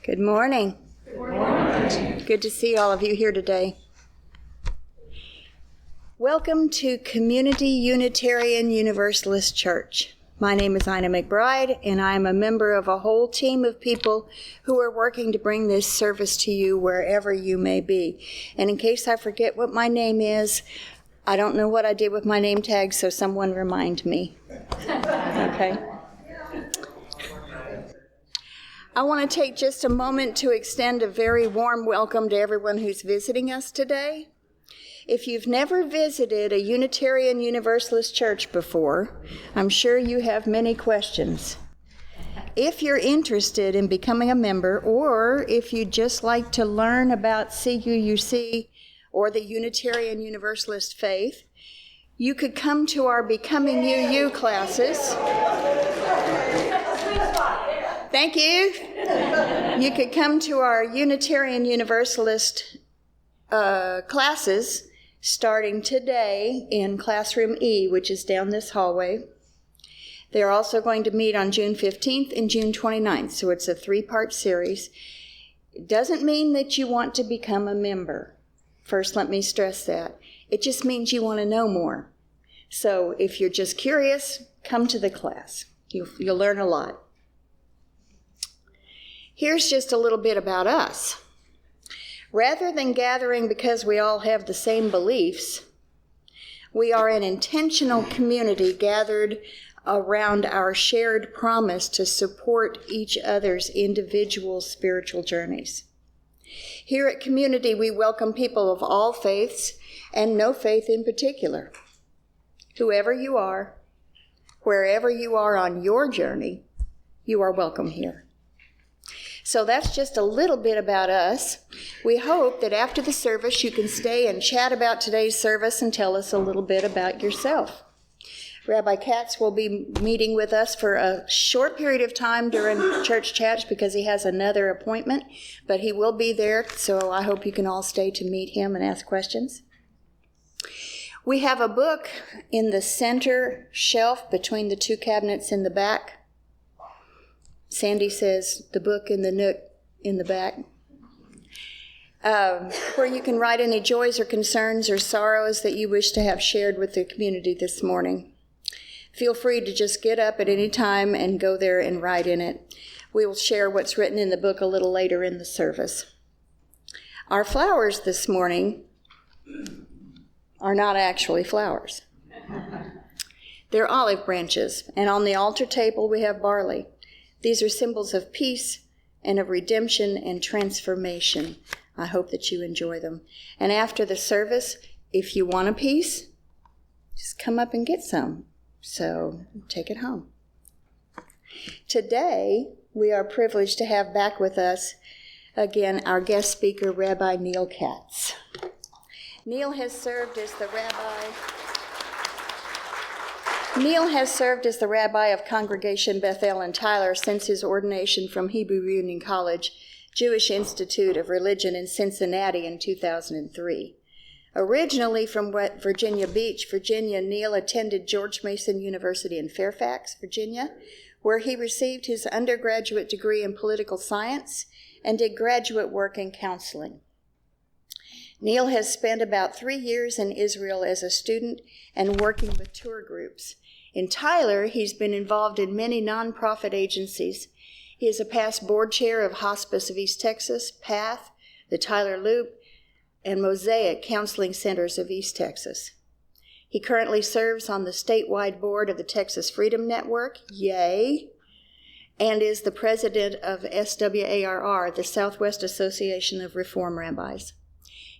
Good morning. Good morning. Good to see all of you here today. Welcome to Community Unitarian Universalist Church. My name is Ina McBride, and I am a member of a whole team of people who are working to bring this service to you wherever you may be. And in case I forget what my name is, I don't know what I did with my name tag, so someone remind me. Okay? I want to take just a moment to extend a very warm welcome to everyone who's visiting us today. If you've never visited a Unitarian Universalist church before, I'm sure you have many questions. If you're interested in becoming a member, or if you'd just like to learn about CUUC or the Unitarian Universalist faith, you could come to our Becoming UU classes. Thank you. You could come to our Unitarian Universalist classes starting today in Classroom E, which is down this hallway. They're also going to meet on June 15th and June 29th, so it's a 3-part series. It doesn't mean that you want to become a member. First, let me stress that. It just means you want to know more. So if you're just curious, come to the class. You'll learn a lot. Here's just a little bit about us. Rather than gathering because we all have the same beliefs, we are an intentional community gathered around our shared promise to support each other's individual spiritual journeys. Here at Community, we welcome people of all faiths and no faith in particular. Whoever you are, wherever you are on your journey, you are welcome here. So that's just a little bit about us. We hope that after the service you can stay and chat about today's service and tell us a little bit about yourself. Rabbi Katz will be meeting with us for a short period of time during church chats because he has another appointment, but he will be there, so I hope you can all stay to meet him and ask questions. We have a book in the center shelf between the 2 cabinets in the back. Sandy says the book in the nook in the back, where you can write any joys or concerns or sorrows that you wish to have shared with the community this morning. Feel free to just get up at any time and go there and write in it. We will share what's written in the book a little later in the service. Our flowers this morning are not actually flowers. They're olive branches, and on the altar table we have barley. These are symbols of peace and of redemption and transformation. I hope that you enjoy them. And after the service, if you want a piece, just come up and get some. So take it home. Today, we are privileged to have back with us again our guest speaker, Rabbi Neal Katz. Neal has served as the rabbi of Congregation Bethel in Tyler since his ordination from Hebrew Union College, Jewish Institute of Religion in Cincinnati in 2003. Originally from Virginia Beach, Virginia, Neal attended George Mason University in Fairfax, Virginia, where he received his undergraduate degree in political science and did graduate work in counseling. Neal has spent about 3 years in Israel as a student and working with tour groups. In Tyler, he's been involved in many nonprofit agencies. He is a past board chair of Hospice of East Texas, PATH, the Tyler Loop, and Mosaic Counseling Centers of East Texas. He currently serves on the statewide board of the Texas Freedom Network, yay, and is the president of SWARR, the Southwest Association of Reform Rabbis.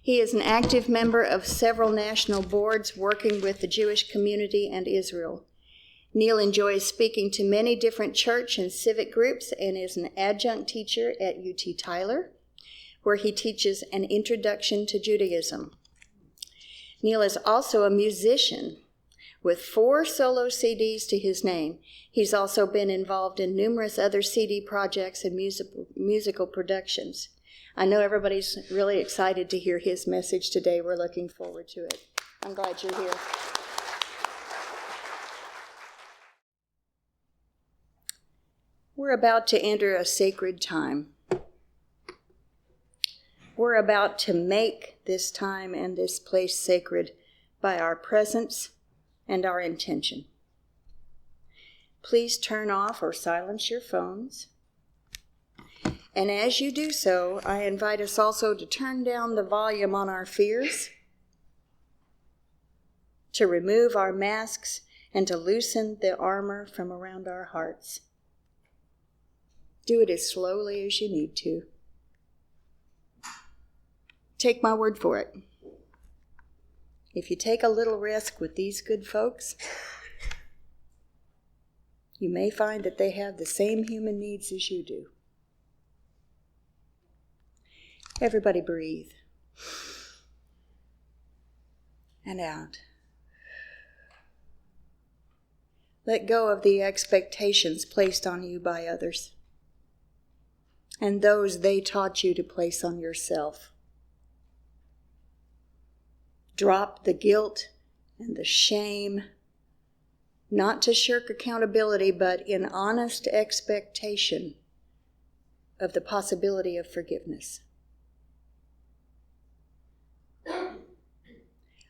He is an active member of several national boards working with the Jewish community and Israel. Neal enjoys speaking to many different church and civic groups and is an adjunct teacher at UT Tyler, where he teaches an introduction to Judaism. Neal is also a musician with 4 solo CDs to his name. He's also been involved in numerous other CD projects and musical productions. I know everybody's really excited to hear his message today. We're looking forward to it. I'm glad you're here. We're about to enter a sacred time. We're about to make this time and this place sacred by our presence and our intention. Please turn off or silence your phones. And as you do so, I invite us also to turn down the volume on our fears, to remove our masks, and to loosen the armor from around our hearts. Do it as slowly as you need to. Take my word for it. If you take a little risk with these good folks, you may find that they have the same human needs as you do. Everybody breathe. And out. Let go of the expectations placed on you by others and those they taught you to place on yourself. Drop the guilt and the shame, not to shirk accountability, but in honest expectation of the possibility of forgiveness.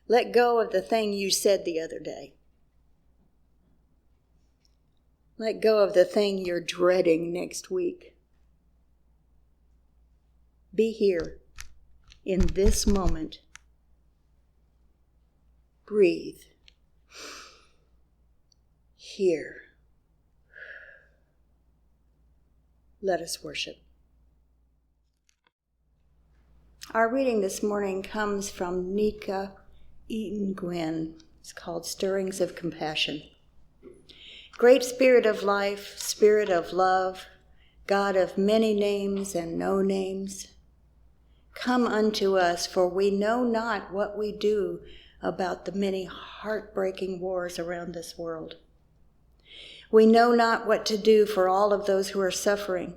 Let go of the thing you said the other day. Let go of the thing you're dreading next week. Be here in this moment. Breathe. Here. Let us worship. Our reading this morning comes from Nica, Eaton-Guinn. It's called Stirrings of Compassion. Great Spirit of life, Spirit of love, God of many names and no names, come unto us, for we know not what we do about the many heartbreaking wars around this world. We know not what to do for all of those who are suffering.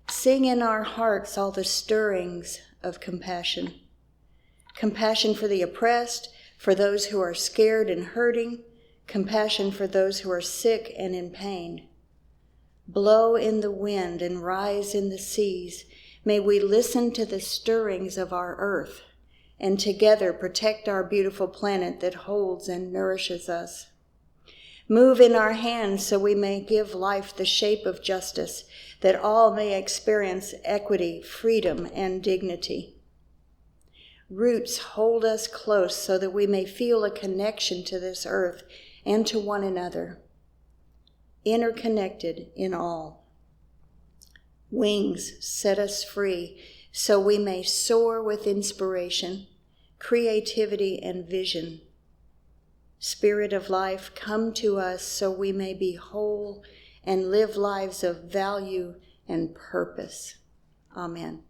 Sing in our hearts all the stirrings of compassion. Compassion for the oppressed, for those who are scared and hurting, compassion for those who are sick and in pain. Blow in the wind and rise in the seas. May we listen to the stirrings of our earth and together protect our beautiful planet that holds and nourishes us. Move in our hands so we may give life the shape of justice, that all may experience equity, freedom, and dignity. Roots hold us close so that we may feel a connection to this earth and to one another, interconnected in all. Wings set us free so we may soar with inspiration, creativity, and vision. Spirit of life, come to us so we may be whole and live lives of value and purpose. Amen.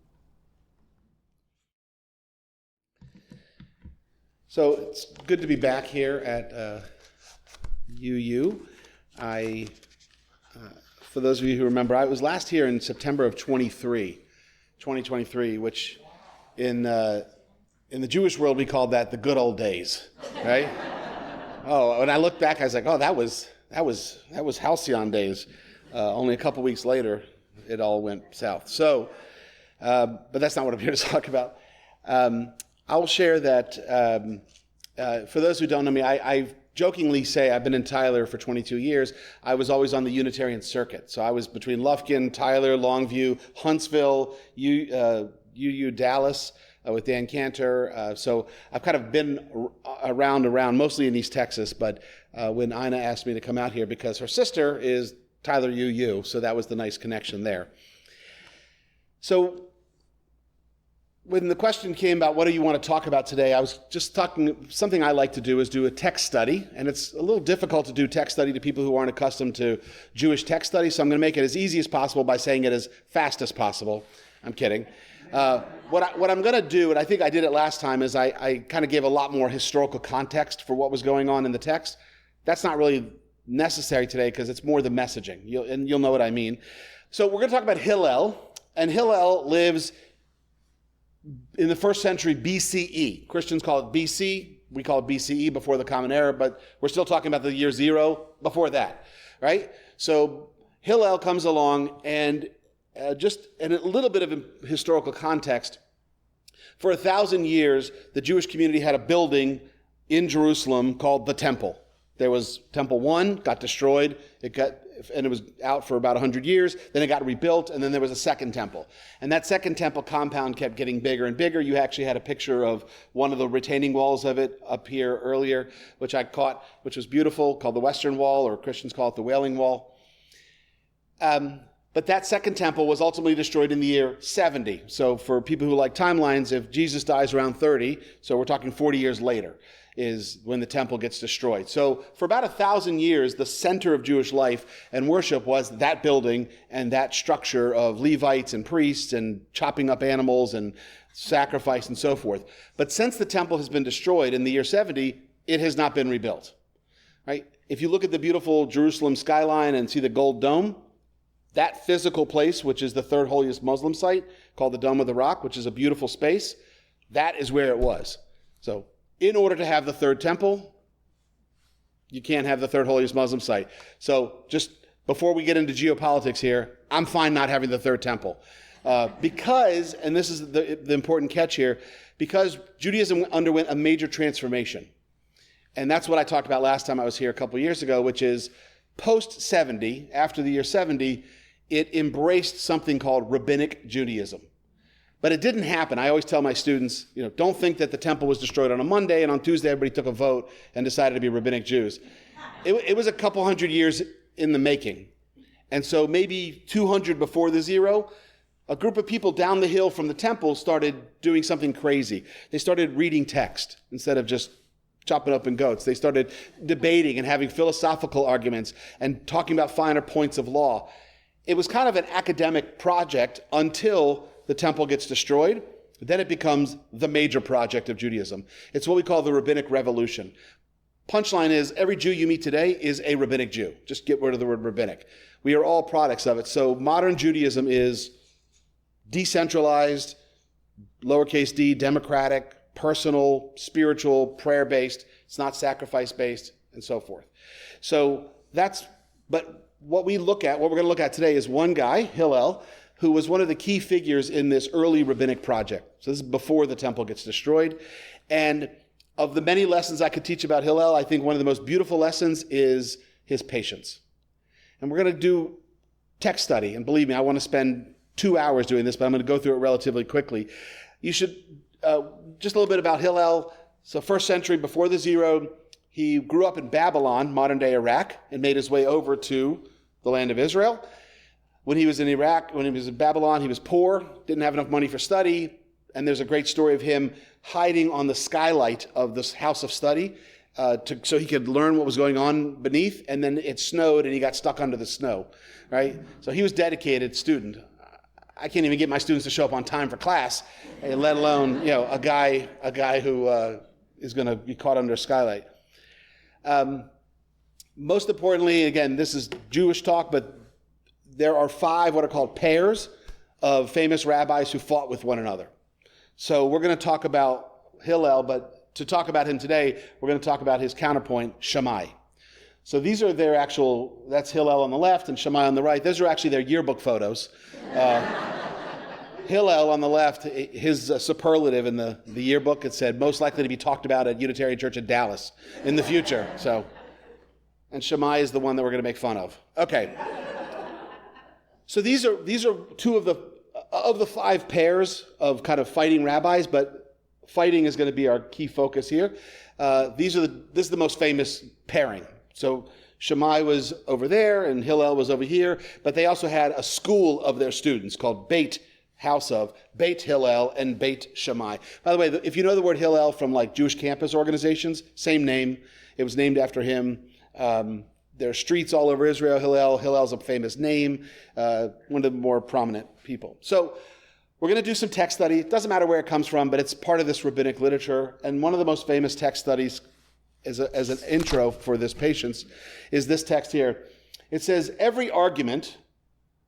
So it's good to be back here at UU. For those of you who remember, I was last here in September of 2023, which in the Jewish world we called that the good old days, right? Oh, when I look back, I was like, oh, that was halcyon days. Only a couple weeks later, it all went south. So, but that's not what I'm here to talk about. I'll share that for those who don't know me, I jokingly say I've been in Tyler for 22 years. I was always on the Unitarian circuit. So I was between Lufkin, Tyler, Longview, Huntsville, UU Dallas with Dan Cantor. So I've kind of been around, mostly in East Texas. But when Ina asked me to come out here because her sister is Tyler UU, so that was the nice connection there. So when the question came about what do you want to talk about today, I was just talking, something I like to do is do a text study, and it's a little difficult to do text study to people who aren't accustomed to Jewish text study, so I'm going to make it as easy as possible by saying it as fast as possible. I'm kidding. What I'm going to do, and I think I did it last time, is I kind of gave a lot more historical context for what was going on in the text. That's not really necessary today because it's more the messaging, you'll know what I mean. So we're going to talk about Hillel, and Hillel lives in the 1st century BCE. Christians call it BC. We call it BCE, before the Common Era, but we're still talking about the year 0 before that, right? So Hillel comes along, and just in a little bit of historical context, For 1,000 years, the Jewish community had a building in Jerusalem called the Temple. There was Temple 1, got destroyed, and it was out for about 100 years. Then it got rebuilt, and then there was a second temple. And that second temple compound kept getting bigger and bigger. You actually had a picture of one of the retaining walls of it up here earlier, which I caught, which was beautiful, called the Western Wall, or Christians call it the Wailing Wall. But that second temple was ultimately destroyed in the year 70. So for people who like timelines, if Jesus dies around 30, so we're talking 40 years later, is when the temple gets destroyed. So for about 1,000 years, the center of Jewish life and worship was that building and that structure of Levites and priests and chopping up animals and sacrifice and so forth. But since the temple has been destroyed in the year 70, it has not been rebuilt. Right? If you look at the beautiful Jerusalem skyline and see the gold dome, that physical place, which is the third holiest Muslim site, called the Dome of the Rock, which is a beautiful space, that is where it was. So in order to have the third temple, you can't have the third holiest Muslim site. So just before we get into geopolitics here, I'm fine not having the third temple. Because, and this is the important catch here, because Judaism underwent a major transformation. And that's what I talked about last time I was here a couple years ago, which is post-70, after the year 70, it embraced something called Rabbinic Judaism. But it didn't happen. I always tell my students, don't think that the temple was destroyed on a Monday and on Tuesday everybody took a vote and decided to be rabbinic Jews. It was a couple hundred years in the making. And so maybe 200 before the zero, a group of people down the hill from the temple started doing something crazy. They started reading text instead of just chopping up in goats. They started debating and having philosophical arguments and talking about finer points of law. It was kind of an academic project until the temple gets destroyed. Then it becomes the major project of Judaism. It's what we call the Rabbinic Revolution. Punchline is, every Jew you meet today is a rabbinic Jew. Just get rid of the word rabbinic. We are all products of it. So modern Judaism is decentralized, lowercase d, democratic, personal, spiritual, prayer-based. It's not sacrifice-based, and so forth. So but what we're going to look at today is one guy, Hillel, who was one of the key figures in this early rabbinic project. So this is before the temple gets destroyed. And of the many lessons I could teach about Hillel, I think one of the most beautiful lessons is his patience. And we're going to do text study. And believe me, I want to spend 2 hours doing this, but I'm going to go through it relatively quickly. You should, just a little bit about Hillel. So 1st century before the zero, he grew up in Babylon, modern-day Iraq, and made his way over to the land of Israel. When he was in Iraq, when he was in Babylon, he was poor, didn't have enough money for study, and there's a great story of him hiding on the skylight of this house of study so he could learn what was going on beneath, and then it snowed and he got stuck under the snow, right? So he was a dedicated student. I can't even get my students to show up on time for class, let alone a guy who is going to be caught under a skylight. Most importantly, again, this is Jewish talk, but there are 5 what are called pairs of famous rabbis who fought with one another. So we're going to talk about Hillel, but to talk about him today, we're going to talk about his counterpoint, Shammai. So these are their that's Hillel on the left and Shammai on the right. Those are actually their yearbook photos. Hillel on the left, his superlative in the yearbook, it said, most likely to be talked about at Unitarian Church in Dallas in the future. And Shammai is the one that we're going to make fun of. Okay. So these are 2 of the 5 pairs of kind of fighting rabbis, but fighting is going to be our key focus here. This is the most famous pairing. So Shammai was over there and Hillel was over here, but they also had a school of their students called Beit Hillel and Beit Shammai. By the way, if you know the word Hillel from like Jewish campus organizations, same name. It was named after him. There are streets all over Israel. Hillel's a famous name, one of the more prominent people. So we're going to do some text study. It doesn't matter where it comes from, but it's part of this rabbinic literature. And one of the most famous text studies as an intro for this patience is this text here. It says, every argument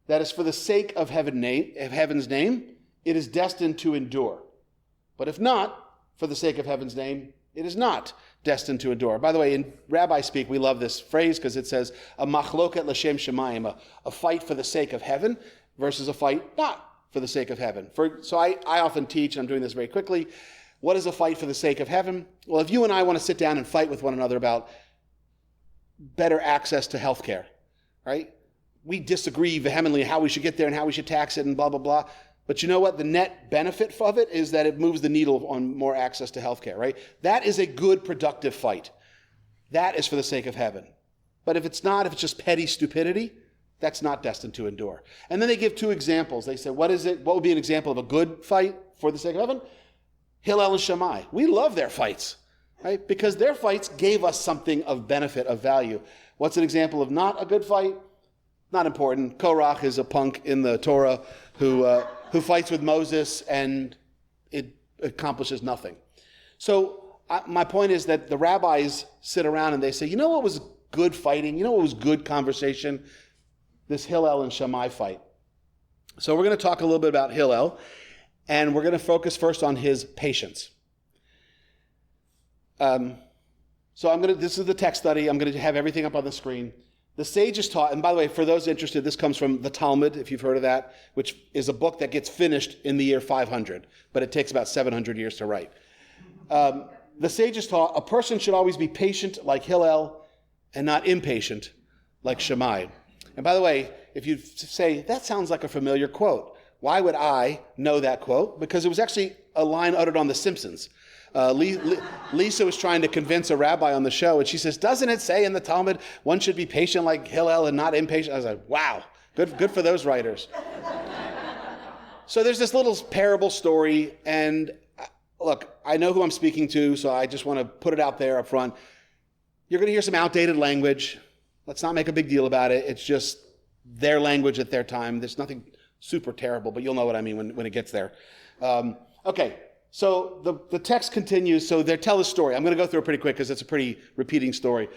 that is for the sake of heaven's name, it is destined to endure. But if not, for the sake of heaven's name, it is not destined to endure. By the way, in rabbi speak, we love this phrase because it says, a machloket l'shem shemayim, a fight for the sake of heaven versus a fight not for the sake of heaven. So I often teach, and I'm doing this very quickly, what is a fight for the sake of heaven? Well, if you and I want to sit down and fight with one another about better access to health care, right? We disagree vehemently how we should get there and how we should tax it and blah, blah, blah. But you know what? The net benefit of it is that it moves the needle on more access to health care, right? That is a good, productive fight. That is for the sake of heaven. But if it's not, if it's just petty stupidity, that's not destined to endure. And then they give two examples. They say, what would be an example of a good fight for the sake of heaven? Hillel and Shammai. We love their fights, right? Because their fights gave us something of benefit, of value. What's an example of not a good fight? Not important. Korach is a punk in the Torah who fights with Moses, and it accomplishes nothing. So my point is that the rabbis sit around and they say, you know what was good fighting? You know what was good conversation? This Hillel and Shammai fight. So we're going to talk a little bit about Hillel, and we're going to focus first on his patience. This is the text study. I'm going to have everything up on the screen. The sages taught, and by the way, for those interested, this comes from the Talmud, if you've heard of that, which is a book that gets finished in the year 500, but it takes about 700 years to write. The sages taught a person should always be patient like Hillel and not impatient like Shammai. And by the way, if you say, that sounds like a familiar quote, why would I know that quote? Because it was actually a line uttered on The Simpsons. Lisa was trying to convince a rabbi on the show, and she says, doesn't it say in the Talmud, one should be patient like Hillel and not impatient? I was like, wow, good for those writers. So there's this little parable story, and look, I know who I'm speaking to, so I just want to put it out there up front. You're going to hear some outdated language. Let's not make a big deal about it. It's just their language at their time. There's nothing super terrible, but you'll know what I mean when it gets there. Okay. So the text continues. So they tell a story. I'm going to go through it pretty quick because it's a pretty repeating story.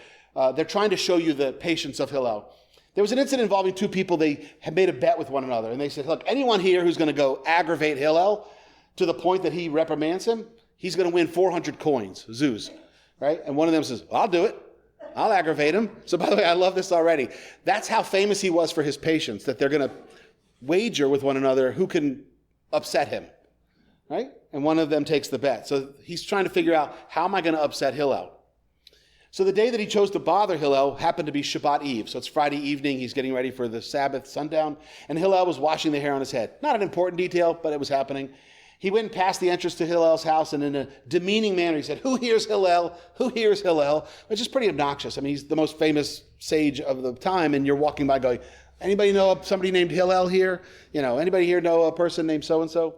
They're trying to show you the patience of Hillel. There was an incident involving two people. They had made a bet with one another. And they said, look, anyone here who's going to go aggravate Hillel to the point that he reprimands him, he's going to win 400 coins, zuz, right? And one of them says, well, I'll do it. I'll aggravate him. So by the way, I love this already. That's how famous he was for his patience, that they're going to wager with one another who can upset him, right? And one of them takes the bet. So he's trying to figure out, how am I going to upset Hillel? So the day that he chose to bother Hillel happened to be Shabbat Eve. So it's Friday evening. He's getting ready for the Sabbath sundown. And Hillel was washing the hair on his head. Not an important detail, but it was happening. He went past the entrance to Hillel's house, and in a demeaning manner, he said, who hears Hillel? Who hears Hillel? Which is pretty obnoxious. I mean, he's the most famous sage of the time, and you're walking by going, anybody know somebody named Hillel here? You know, anybody here know a person named so-and-so?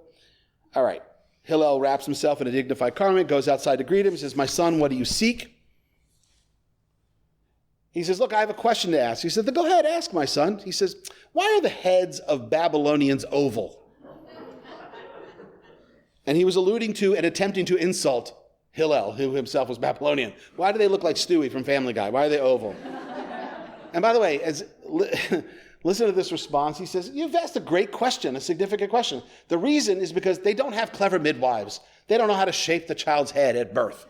All right. Hillel wraps himself in a dignified garment, goes outside to greet him. He says, my son, what do you seek? He says, look, I have a question to ask. He said, go ahead, ask, my son. He says, why are the heads of Babylonians oval? And he was alluding to and attempting to insult Hillel, who himself was Babylonian. Why do they look like Stewie from Family Guy? Why are they oval? And by the way, listen to this response. He says, you've asked a great question, a significant question. The reason is because they don't have clever midwives. They don't know how to shape the child's head at birth.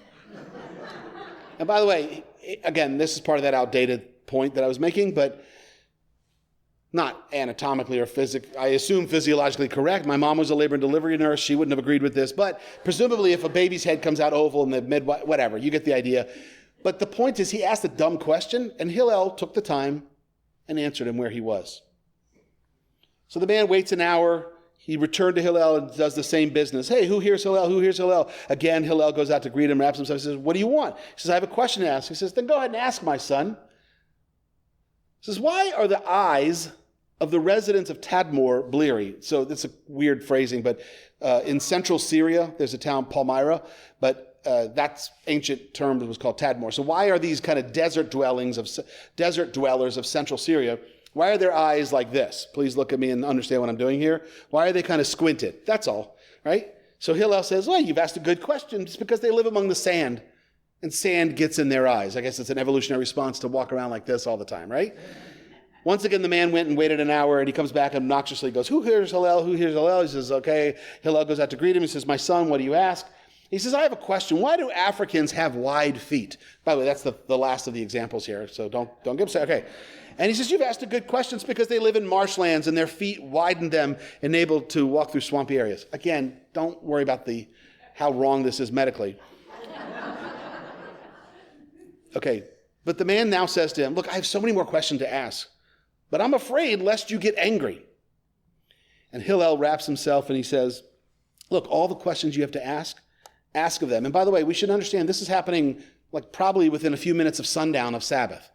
And by the way, again, this is part of that outdated point that I was making, but not anatomically or I assume physiologically correct. My mom was a labor and delivery nurse. She wouldn't have agreed with this. But presumably if a baby's head comes out oval in the midwife, whatever, you get the idea. But the point is, he asked a dumb question, and Hillel took the time and answered him where he was. So the man waits an hour. He returned to Hillel and does the same business. Hey, who hears Hillel? Who hears Hillel? Again, Hillel goes out to greet him, wraps himself. He says, what do you want? He says, I have a question to ask. He says, then go ahead and ask, my son. He says, why are the eyes of the residents of Tadmor bleary? So that's a weird phrasing, but in central Syria, there's a town, Palmyra, but that's ancient term that was called Tadmor. So why are these kind of desert dwellers of central Syria, why are their eyes like this? Please look at me and understand what I'm doing here. Why are they kind of squinted? That's all, right? So Hillel says, well, you've asked a good question. It's because they live among the sand, and sand gets in their eyes. I guess it's an evolutionary response to walk around like this all the time, right? Once again, the man went and waited an hour, and he comes back and obnoxiously goes, who hears Hillel? Who hears Hillel? He says, okay. Hillel goes out to greet him. He says, my son, what do you ask? He says, I have a question. Why do Africans have wide feet? By the way, that's the last of the examples here, so don't get upset. Okay. And he says, you've asked a good question. It's because they live in marshlands and their feet widen them, enabled to walk through swampy areas. Again, don't worry about how wrong this is medically. Okay, but the man now says to him, look, I have so many more questions to ask, but I'm afraid lest you get angry. And Hillel wraps himself and he says, look, all the questions you have to ask of them. And by the way, we should understand this is happening like probably within a few minutes of sundown of Sabbath.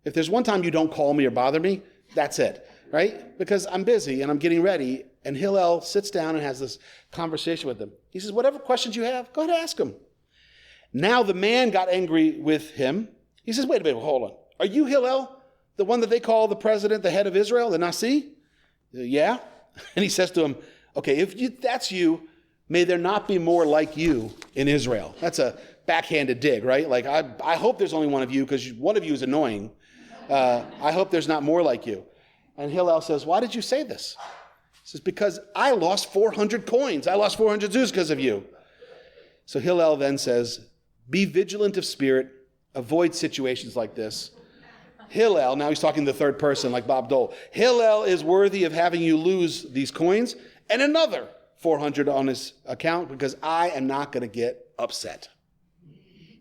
If there's one time you don't call me or bother me, that's it, right? Because I'm busy and I'm getting ready. And Hillel sits down and has this conversation with them. He says, whatever questions you have, go ahead and ask them. Now the man got angry with him. He says, wait a minute, hold on. Are you Hillel, the one that they call the president, the head of Israel, the Nasi? Yeah. And he says to him, okay, if that's you, may there not be more like you in Israel. That's a backhanded dig, right? Like, I hope there's only one of you because one of you is annoying. I hope there's not more like you. And Hillel says, why did you say this? He says, because I lost 400 coins. I lost 400 zuz because of you. So Hillel then says, be vigilant of spirit, avoid situations like this. Hillel, now he's talking to the third person like Bob Dole. Hillel is worthy of having you lose these coins and another 400 on his account because I am not going to get upset.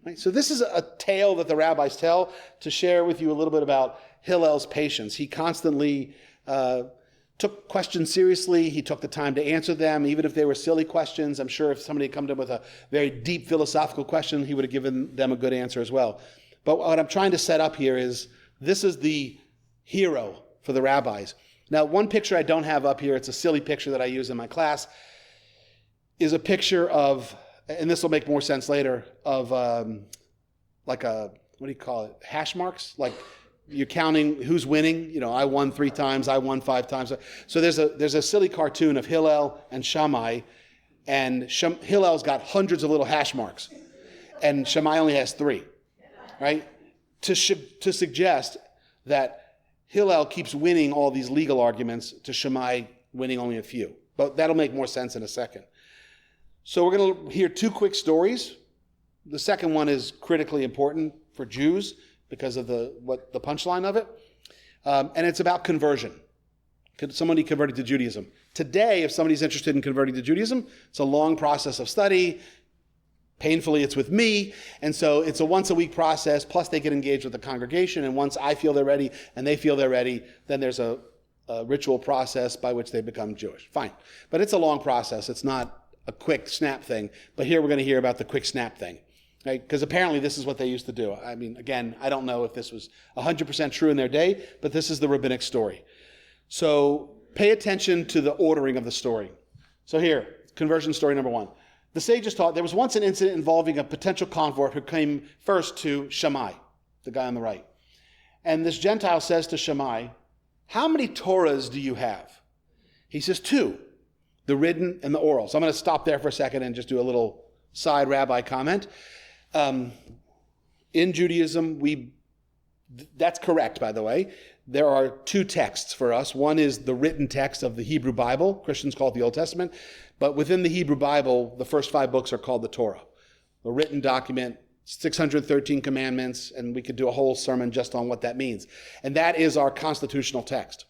Right? So this is a tale that the rabbis tell to share with you a little bit about Hillel's patience. He constantly took questions seriously. He took the time to answer them, even if they were silly questions. I'm sure if somebody had come to him with a very deep philosophical question, he would have given them a good answer as well. But what I'm trying to set up here is this is the hero for the rabbis. Now, one picture I don't have up here, it's a silly picture that I use in my class, is a picture of, and this will make more sense later, of like a, what do you call it, hash marks? Like you're counting who's winning. You know, I won 3 times, I won 5 times. So there's a silly cartoon of Hillel and Shammai, and Hillel's got hundreds of little hash marks, and Shammai only has 3, right? To suggest that Hillel keeps winning all these legal arguments to Shammai winning only a few. But that'll make more sense in a second. So we're going to hear 2 quick stories. The second one is critically important for Jews because of the punchline of it. And it's about conversion. Somebody converted to Judaism. Today, if somebody's interested in converting to Judaism, it's a long process of study. Painfully, it's with me. And so it's a once-a-week process, plus they get engaged with the congregation. And once I feel they're ready and they feel they're ready, then there's a ritual process by which they become Jewish. Fine. But it's a long process. It's not a quick snap thing. But here we're going to hear about the quick snap thing. Right? Because apparently this is what they used to do. I mean, again, I don't know if this was 100% true in their day, but this is the rabbinic story. So pay attention to the ordering of the story. So here, conversion story number 1. The sages taught there was once an incident involving a potential convert who came first to Shammai, the guy on the right. And this Gentile says to Shammai, how many Torahs do you have? He says 2, the written and the oral. So I'm going to stop there for a second and just do a little side rabbi comment. In Judaism, that's correct, by the way. There are 2 texts for us. One is the written text of the Hebrew Bible. Christians call it the Old Testament. But within the Hebrew Bible, the first 5 books are called the Torah. The written document, 613 commandments, and we could do a whole sermon just on what that means. And that is our constitutional text.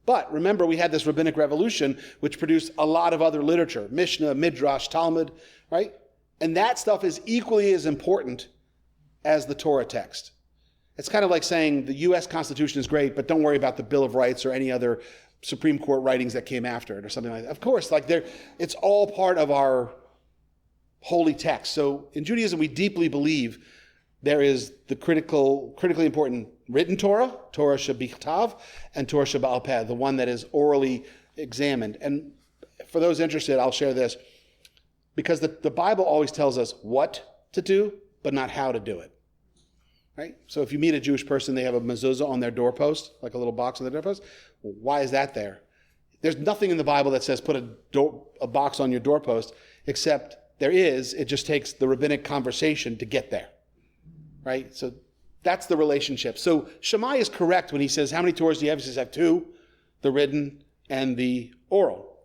But remember, we had this rabbinic revolution, which produced a lot of other literature, Mishnah, Midrash, Talmud, right? And that stuff is equally as important as the Torah text. It's kind of like saying the U.S. Constitution is great, but don't worry about the Bill of Rights or any other Supreme Court writings that came after it or something like that. Of course, it's all part of our holy text. So in Judaism, we deeply believe there is the critically important written Torah, Torah Shebiktav, and Torah Sheba'al Peh, the one that is orally examined. And for those interested, I'll share this. Because the Bible always tells us what to do, but not how to do it. Right? So if you meet a Jewish person, they have a mezuzah on their doorpost, like a little box on their doorpost. Well, why is that there? There's nothing in the Bible that says put a box on your doorpost, except there is. It just takes the rabbinic conversation to get there. Right? So that's the relationship. So Shammai is correct when he says, how many Torahs do you have? He says, I have 2, the written and the oral.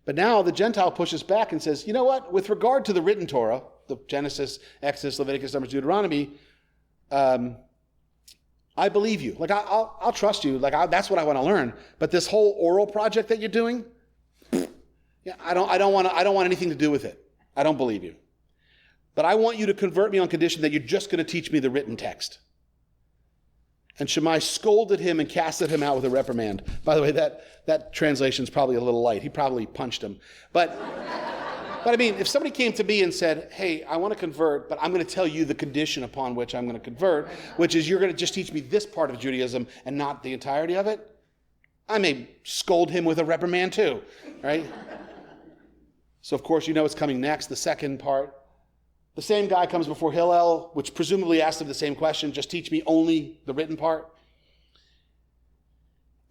But now the Gentile pushes back and says, you know what? With regard to the written Torah, the Genesis, Exodus, Leviticus, Numbers, Deuteronomy, I believe you. Like, I'll trust you. Like, that's what I want to learn. But this whole oral project that you're doing, yeah, I don't want anything to do with it. I don't believe you. But I want you to convert me on condition that you're just going to teach me the written text. And Shammai scolded him and casted him out with a reprimand. By the way, that translation's probably a little light. He probably punched him. But I mean, if somebody came to me and said, hey, I want to convert, but I'm going to tell you the condition upon which I'm going to convert, which is you're going to just teach me this part of Judaism and not the entirety of it, I may scold him with a reprimand too, right? So, of course, you know what's coming next, the second part. The same guy comes before Hillel, which presumably asked him the same question, just teach me only the written part.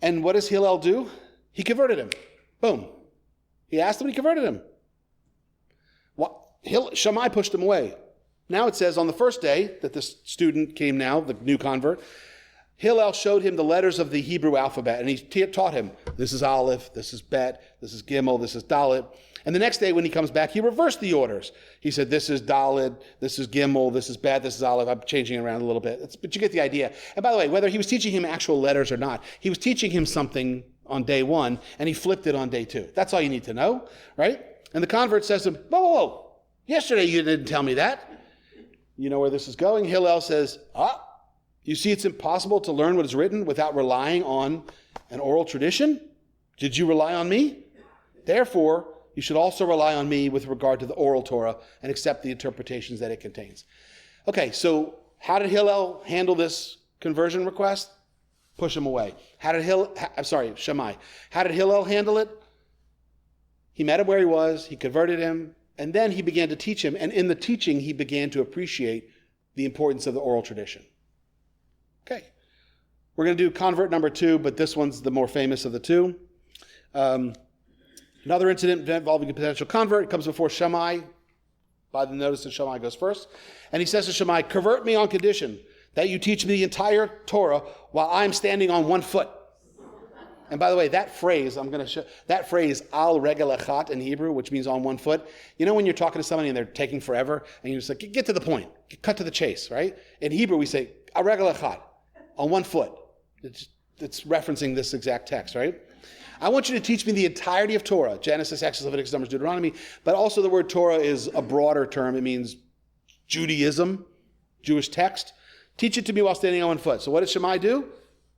And what does Hillel do? He converted him. Boom. He asked him and he converted him. Shammai pushed him away. Now it says on the first day that this student came now, the new convert, Hillel showed him the letters of the Hebrew alphabet, and he taught him, this is Aleph, this is Bet, this is Gimel, this is Dalet. And the next day when he comes back, he reversed the orders. He said, this is Dalet, this is Gimel, this is Bet, this is Aleph. I'm changing it around a little bit. But you get the idea. And by the way, whether he was teaching him actual letters or not, he was teaching him something on day one, and he flipped it on day two. That's all you need to know, right? And the convert says to him, whoa. Yesterday you didn't tell me that. You know where this is going? Hillel says, you see it's impossible to learn what is written without relying on an oral tradition? Did you rely on me? Therefore, you should also rely on me with regard to the oral Torah and accept the interpretations that it contains. Okay, so how did Hillel handle this conversion request? Push him away. Shammai. How did Hillel handle it? He met him where he was, he converted him, and then he began to teach him, and in the teaching, he began to appreciate the importance of the oral tradition. Okay. We're going to do convert number 2, but this one's the more famous of the two. Another incident involving a potential convert comes before Shammai. By the notice that Shammai goes first. And he says to Shammai, convert me on condition that you teach me the entire Torah while I'm standing on one foot. And by the way, that phrase, al regel echat in Hebrew, which means on one foot, you know when you're talking to somebody and they're taking forever, and you're just like, get to the point, cut to the chase, right? In Hebrew, we say, al regel echat, on one foot. It's referencing this exact text, right? I want you to teach me the entirety of Torah, Genesis, Exodus, Leviticus, Numbers, Deuteronomy, but also the word Torah is a broader term. It means Judaism, Jewish text. Teach it to me while standing on one foot. So what does Shammai do?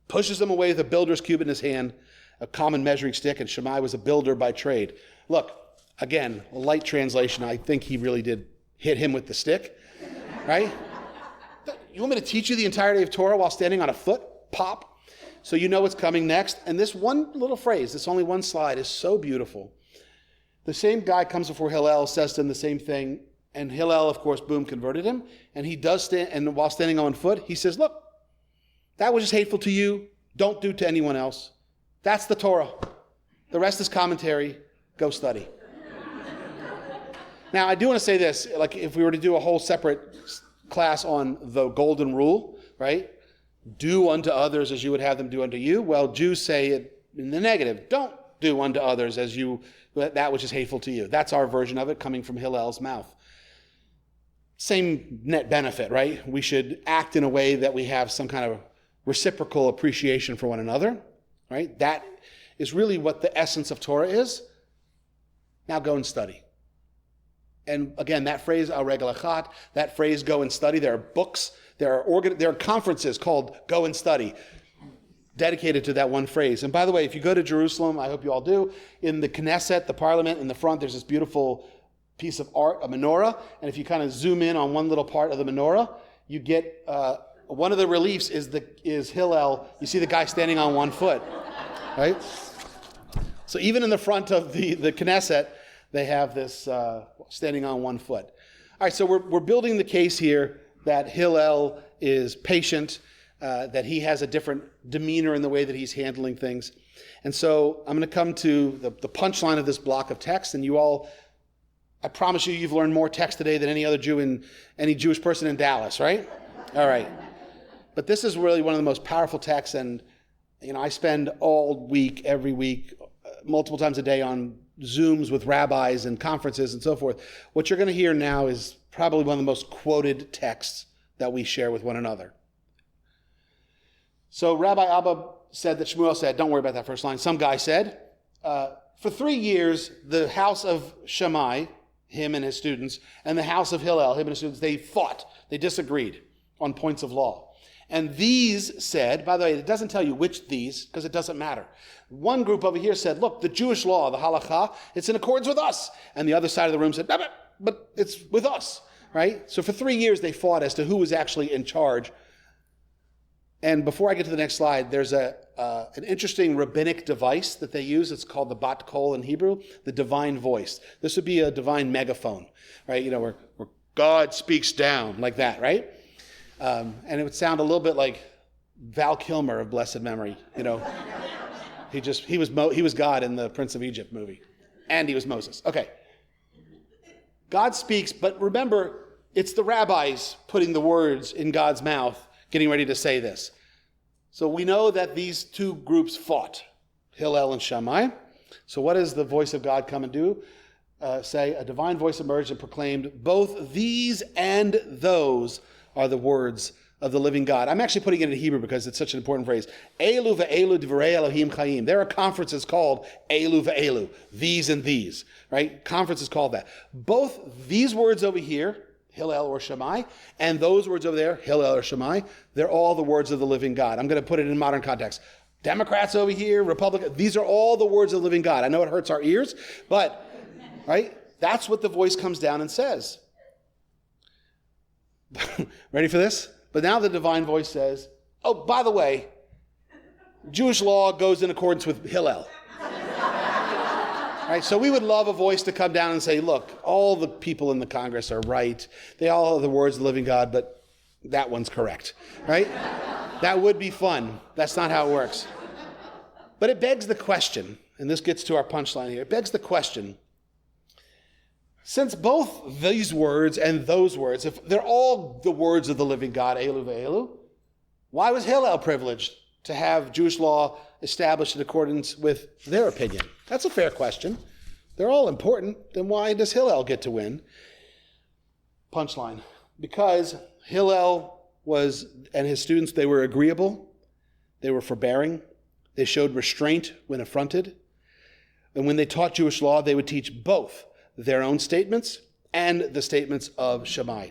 Pushes him away with a builder's cube in his hand, a common measuring stick, and Shammai was a builder by trade. Look, again, a light translation, I think he really did hit him with the stick, right? You want me to teach you the entirety of Torah while standing on a foot? Pop. So you know what's coming next. And this one little phrase, this only one slide, is so beautiful. The same guy comes before Hillel, says to him the same thing, and Hillel, of course, boom, converted him. And he does stand, and while standing on one foot, he says, look, that which is hateful to you, don't do to anyone else. That's the Torah. The rest is commentary. Go study. Now, I do want to say this, like if we were to do a whole separate class on the golden rule, right? Do unto others as you would have them do unto you. Well, Jews say it in the negative. Don't do unto others as you that which is hateful to you. That's our version of it coming from Hillel's mouth. Same net benefit, right? We should act in a way that we have some kind of reciprocal appreciation for one another, right? That is really what the essence of Torah is. Now go and study. And again, that phrase, al regel echat, that phrase, go and study, there are books, there are conferences called Go and Study, dedicated to that one phrase. And by the way, if you go to Jerusalem, I hope you all do, in the Knesset, the parliament, in the front, there's this beautiful piece of art, a menorah, and if you kind of zoom in on one little part of the menorah, you get one of the reliefs is Hillel. You see the guy standing on one foot, right? So even in the front of the Knesset, they have this standing on one foot. All right, so we're building the case here that Hillel is patient, that he has a different demeanor in the way that he's handling things. And so I'm going to come to the punchline of this block of text, and you all, I promise you've learned more text today than any other Jew and any Jewish person in Dallas, right? All right. But this is really one of the most powerful texts, and I spend all week, every week, multiple times a day on Zooms with rabbis and conferences and so forth, what you're going to hear now is probably one of the most quoted texts that we share with one another. So Rabbi Abba said that Shmuel said, don't worry about that first line. Some guy said, for 3 years, the house of Shammai, him and his students, and the house of Hillel, him and his students, they fought. They disagreed on points of law. And these said, by the way, it doesn't tell you which these, because it doesn't matter. One group over here said, look, the Jewish law, the halakha, it's in accordance with us. And the other side of the room said, but it's with us, right? So for 3 years, they fought as to who was actually in charge. And before I get to the next slide, there's an interesting rabbinic device that they use. It's called the bat kol in Hebrew, the divine voice. This would be a divine megaphone, right? You know, where God speaks down like that, right? And it would sound a little bit like Val Kilmer of blessed memory. You know, he was God in the Prince of Egypt movie, and he was Moses. Okay, God speaks, but remember, it's the rabbis putting the words in God's mouth, getting ready to say this. So we know that these two groups fought, Hillel and Shammai. So what does the voice of God come and do? Say, a divine voice emerged and proclaimed, both these and those are the words of the living God. I'm actually putting it in Hebrew because it's such an important phrase. Elu ve'elu divrei Elohim chayim. There are conferences called Elu ve'elu, these and these, right? Conferences called that. Both these words over here, Hillel or Shammai, and those words over there, Hillel or Shammai, they're all the words of the living God. I'm going to put it in modern context. Democrats over here, Republicans, these are all the words of the living God. I know it hurts our ears, but, right? That's what the voice comes down and says. Ready for this? But now the divine voice says, oh, by the way, Jewish law goes in accordance with Hillel. Right? So we would love a voice to come down and say, look, all the people in the Congress are right. They all have the words of the living God, but that one's correct. Right? That would be fun. That's not how it works. But it begs the question, and this gets to our punchline here, it begs the question, since both these words and those words, if they're all the words of the living God, Elu ve'elu, why was Hillel privileged to have Jewish law established in accordance with their opinion? That's a fair question. They're all important. Then why does Hillel get to win? Punchline. Because Hillel and his students, they were agreeable. They were forbearing. They showed restraint when affronted. And when they taught Jewish law, they would teach both their own statements and the statements of Shammai.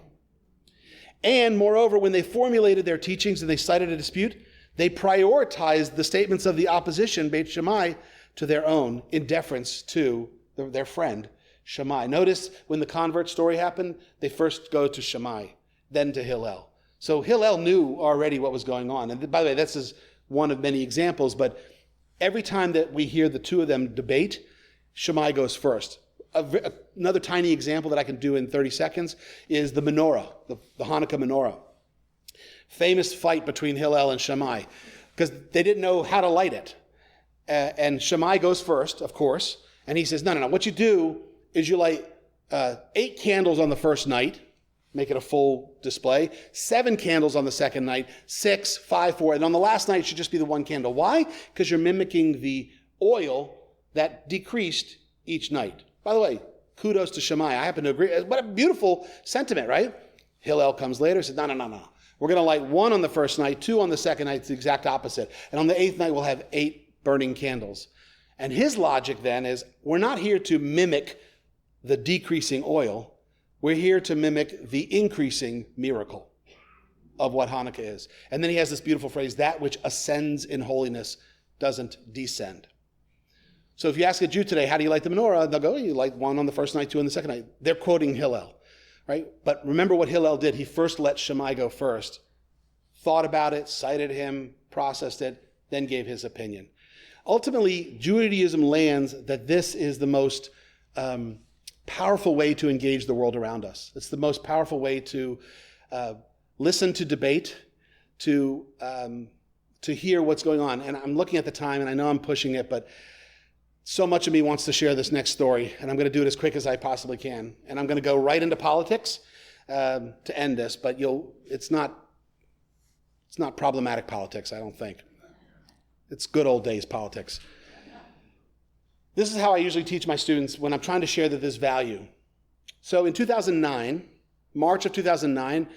And moreover, when they formulated their teachings and they cited a dispute, they prioritized the statements of the opposition, Beit Shammai, to their own in deference to their friend Shammai. Notice when the convert story happened, they first go to Shammai, then to Hillel. So Hillel knew already what was going on. And by the way, this is one of many examples, but every time that we hear the two of them debate, Shammai goes first. Another tiny example that I can do in 30 seconds is the menorah, the Hanukkah menorah. Famous fight between Hillel and Shammai because they didn't know how to light it. And Shammai goes first, of course, and he says, no. What you do is you light 8 candles on the first night, make it a full display, 7 candles on the second night, 6, 5, 4, and on the last night it should just be the 1 candle. Why? Because you're mimicking the oil that decreased each night. By the way, kudos to Shammai. I happen to agree. What a beautiful sentiment, right? Hillel comes later and says, no. We're going to light 1 on the first night, 2 on the second night. It's the exact opposite. And on the 8th night, we'll have 8 burning candles. And his logic then is, we're not here to mimic the decreasing oil. We're here to mimic the increasing miracle of what Hanukkah is. And then he has this beautiful phrase, that which ascends in holiness doesn't descend. So if you ask a Jew today, how do you light the menorah? They'll go, you light 1 on the first night, 2 on the second night. They're quoting Hillel, right? But remember what Hillel did. He first let Shammai go first, thought about it, cited him, processed it, then gave his opinion. Ultimately, Judaism lands that this is the most powerful way to engage the world around us. It's the most powerful way to listen to debate, to hear what's going on. And I'm looking at the time, and I know I'm pushing it, but so much of me wants to share this next story, and I'm going to do it as quick as I possibly can. And I'm going to go right into politics to end this, but it's not problematic politics, I don't think. It's good old days politics. This is how I usually teach my students when I'm trying to share that there's value. So in 2009, March of 2009,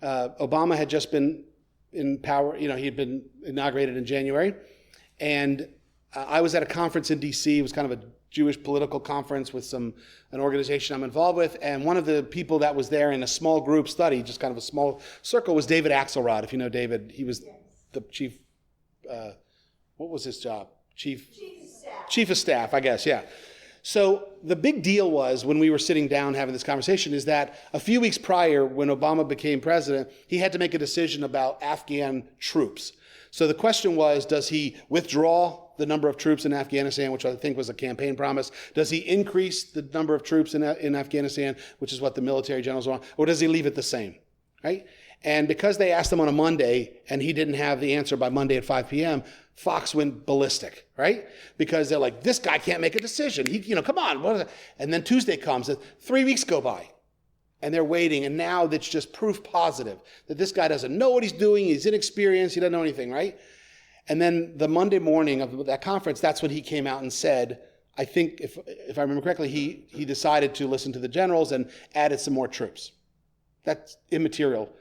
Obama had just been in power. He had been inaugurated in January. And I was at a conference in D.C. It was kind of a Jewish political conference with an organization I'm involved with. And one of the people that was there in a small group study, just kind of a small circle, was David Axelrod. If you know David, he was the chief, what was his job? Chief of staff, I guess, yeah. So the big deal was, when we were sitting down having this conversation, is that a few weeks prior, when Obama became president, he had to make a decision about Afghan troops. So the question was, does he withdraw the number of troops in Afghanistan, which I think was a campaign promise? Does he increase the number of troops in Afghanistan, which is what the military generals want? Or does he leave it the same, right? And because they asked him on a Monday and he didn't have the answer by Monday at 5 p.m., Fox went ballistic, right? Because they're like, this guy can't make a decision. Come on. What is it? And then Tuesday comes, and 3 weeks go by, and they're waiting. And now that's just proof positive that this guy doesn't know what he's doing. He's inexperienced. He doesn't know anything, right? And then the Monday morning of that conference, that's when he came out and said, I think, if I remember correctly, he decided to listen to the generals and added some more troops. That's immaterial.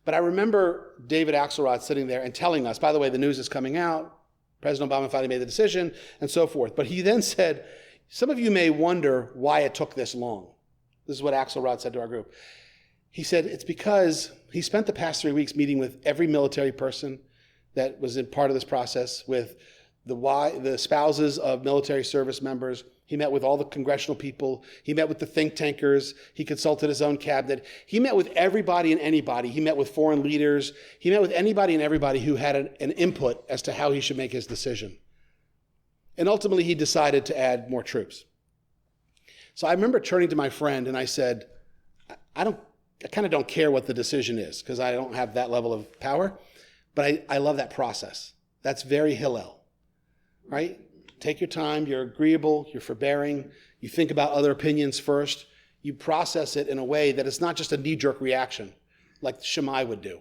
But I remember David Axelrod sitting there and telling us, by the way, the news is coming out, President Obama finally made the decision, and so forth. But he then said, some of you may wonder why it took this long. This is what Axelrod said to our group. He said, it's because he spent the past 3 weeks meeting with every military person that was in part of this process, with the spouses of military service members. He met with all the congressional people. He met with the think tankers. He consulted his own cabinet. He met with everybody and anybody. He met with foreign leaders. He met with anybody and everybody who had an input as to how he should make his decision. And ultimately, he decided to add more troops. So I remember turning to my friend and I said, I kind of don't care what the decision is, because I don't have that level of power, but I love that process. That's very Hillel, right? Take your time, you're agreeable, you're forbearing, you think about other opinions first, you process it in a way that it's not just a knee-jerk reaction like Shammai would do.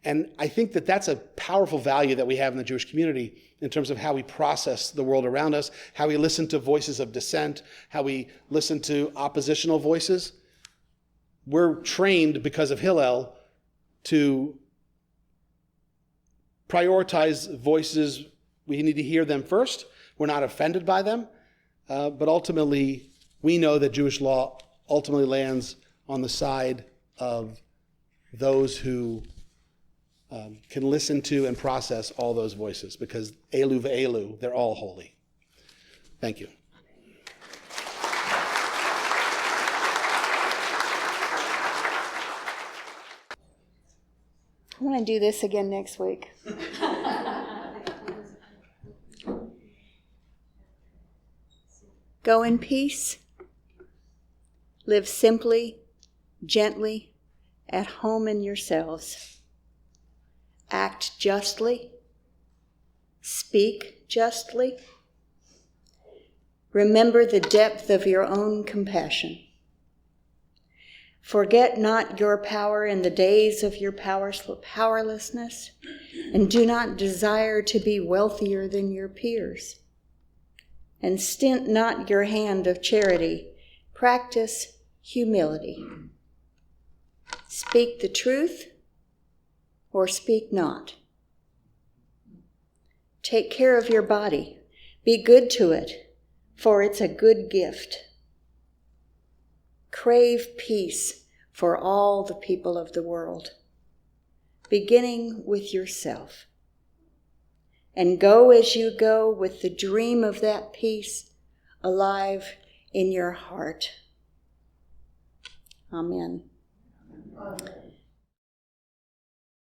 And I think that that's a powerful value that we have in the Jewish community in terms of how we process the world around us, how we listen to voices of dissent, how we listen to oppositional voices. We're trained because of Hillel to prioritize voices. We need to hear them first. We're not offended by them, but ultimately, we know that Jewish law ultimately lands on the side of those who can listen to and process all those voices, because Elu ve'elu, they're all holy. Thank you. I want to do this again next week. Go in peace. Live simply, gently, at home in yourselves. Act justly. Speak justly. Remember the depth of your own compassion. Forget not your power in the days of your powerlessness, and do not desire to be wealthier than your peers. And stint not your hand of charity. Practice humility. Speak the truth or speak not. Take care of your body. Be good to it, for it's a good gift. Crave peace for all the people of the world, beginning with yourself. And go as you go with the dream of that peace alive in your heart. Amen.